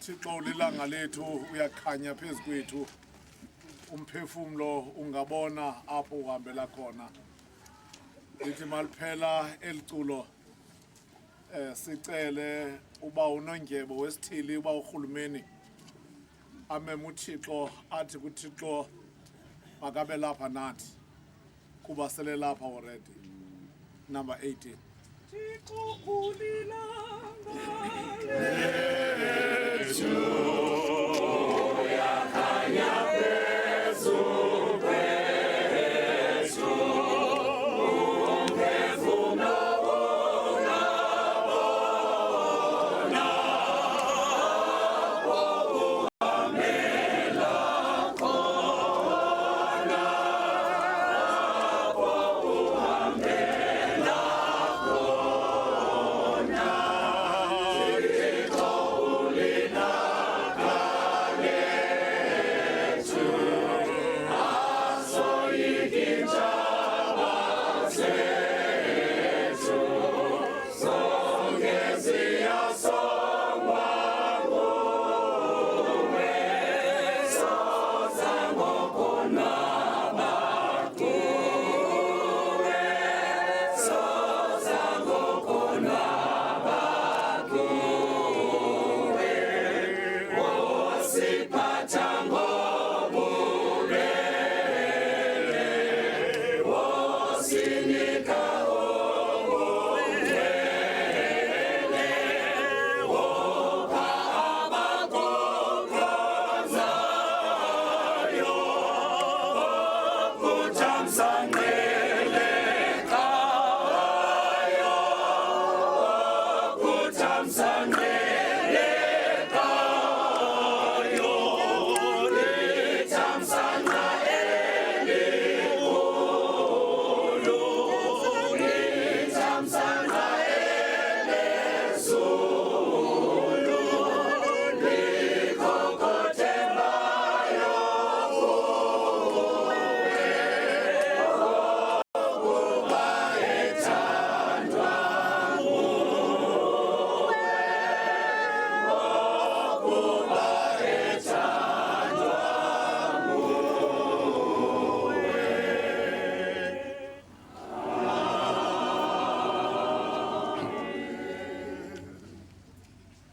Thixo ulilanga lethu uyakhanya phezu kwethu umphefumlo ungabona apho uhambela khona. Lithi maliphela eliculo sicele uba unondyebo wesithili uba urhulumeni ameme uThixo athi kuThixo makabe lapha nathi kuba sele lapha already. Number 18. Thixo ulilanga